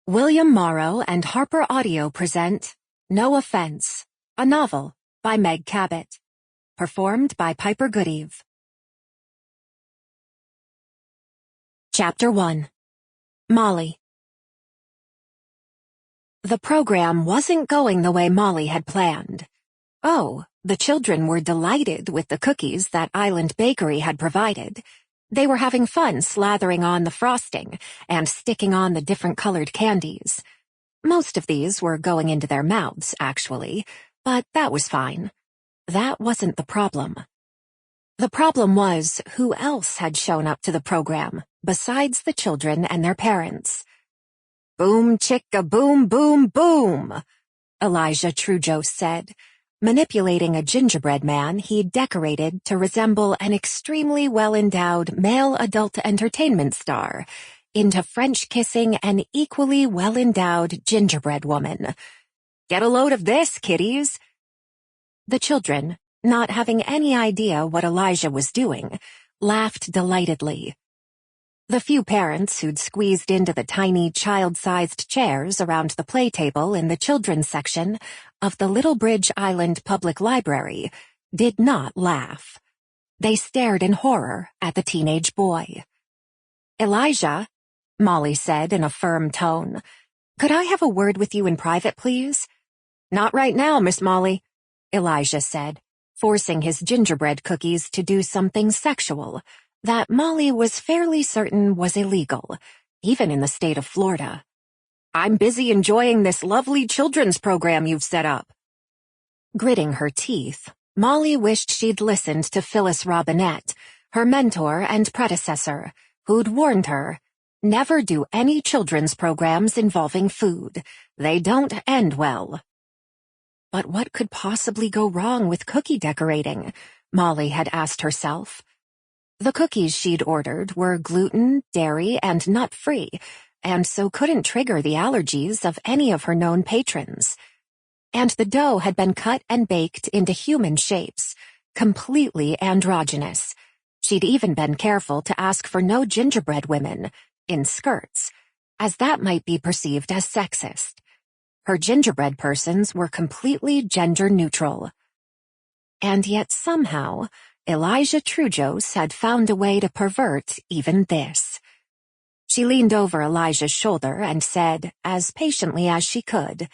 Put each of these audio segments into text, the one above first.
William Morrow and Harper Audio present No Offense, a novel by Meg Cabot. Performed by Piper Goodeve. Chapter 1. Molly. The program wasn't going the way Molly had planned. Oh, the children were delighted with the cookies that Island Bakery had provided. They were having fun slathering on the frosting and sticking on the different colored candies. Most of these were going into their mouths, actually, but that was fine. That wasn't the problem. The problem was who else had shown up to the program, besides the children and their parents. Boom chicka boom boom boom, Elijah Trudeau said, manipulating a gingerbread man he'd decorated to resemble an extremely well-endowed male adult entertainment star into French-kissing an equally well-endowed gingerbread woman. Get a load of this, kiddies. The children, not having any idea what Elijah was doing, laughed delightedly. The few parents who'd squeezed into the tiny child-sized chairs around the play table in the children's section of the Littlebridge Island Public Library did not laugh. They stared in horror at the teenage boy. "Elijah," Molly said in a firm tone, "could I have a word with you in private, please?" "Not right now, Miss Molly," Elijah said, forcing his gingerbread cookies to do something sexual that Molly was fairly certain was illegal, even in the state of Florida. "I'm busy enjoying this lovely children's program you've set up." Gritting her teeth, Molly wished she'd listened to Phyllis Robinette, her mentor and predecessor, who'd warned her, "Never do any children's programs involving food. They don't end well." But what could possibly go wrong with cookie decorating? Molly had asked herself. The cookies she'd ordered were gluten, dairy, and nut-free, and so couldn't trigger the allergies of any of her known patrons. And the dough had been cut and baked into human shapes, completely androgynous. She'd even been careful to ask for no gingerbread women, in skirts, as that might be perceived as sexist. Her gingerbread persons were completely gender-neutral. And yet somehow, Elijah Trudeau had found a way to pervert even this. She leaned over Elijah's shoulder and said, as patiently as she could,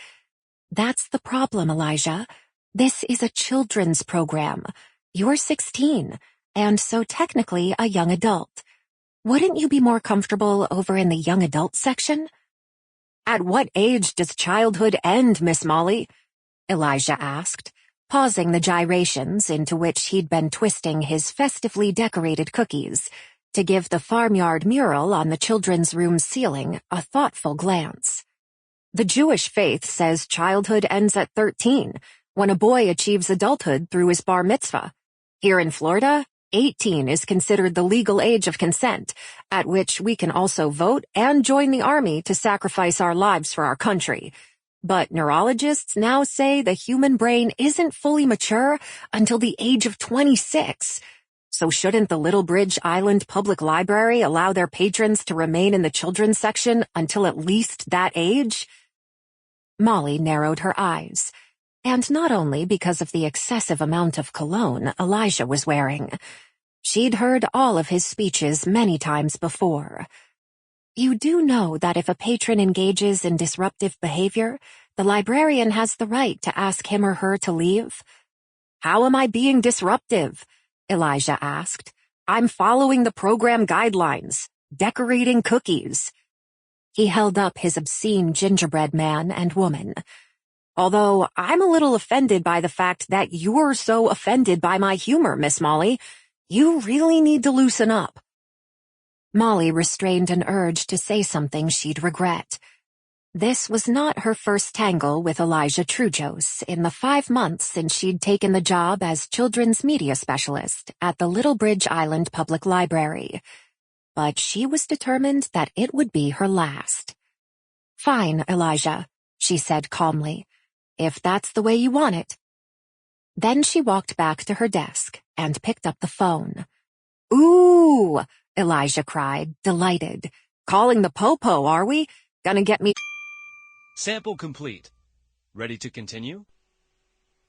"That's the problem, Elijah. This is a children's program. You're 16, and so technically a young adult. Wouldn't you be more comfortable over in the young adult section?" "At what age does childhood end, Miss Molly?" Elijah asked, pausing the gyrations into which he'd been twisting his festively decorated cookies to give the farmyard mural on the children's room's ceiling a thoughtful glance. "The Jewish faith says childhood ends at 13, when a boy achieves adulthood through his bar mitzvah. Here in Florida, 18 is considered the legal age of consent, at which we can also vote and join the army to sacrifice our lives for our country. But neurologists now say the human brain isn't fully mature until the age of 26. So shouldn't the Littlebridge Island Public Library allow their patrons to remain in the children's section until at least that age?" Molly narrowed her eyes, and not only because of the excessive amount of cologne Elijah was wearing. She'd heard all of his speeches many times before. "You do know that if a patron engages in disruptive behavior, the librarian has the right to ask him or her to leave?" "How am I being disruptive?" Elijah asked. "I'm following the program guidelines, decorating cookies." He held up his obscene gingerbread man and woman. "Although I'm a little offended by the fact that you're so offended by my humor, Miss Molly. You really need to loosen up." Molly restrained an urge to say something she'd regret. This was not her first tangle with Elijah Trudeau in the 5 months since she'd taken the job as children's media specialist at the Littlebridge Island Public Library. But she was determined that it would be her last. "Fine, Elijah," she said calmly, "if that's the way you want it." Then she walked back to her desk and picked up the phone. "Ooh!" Elijah cried, delighted. "Calling the popo, are we? Gonna get me Sample complete. Ready to continue?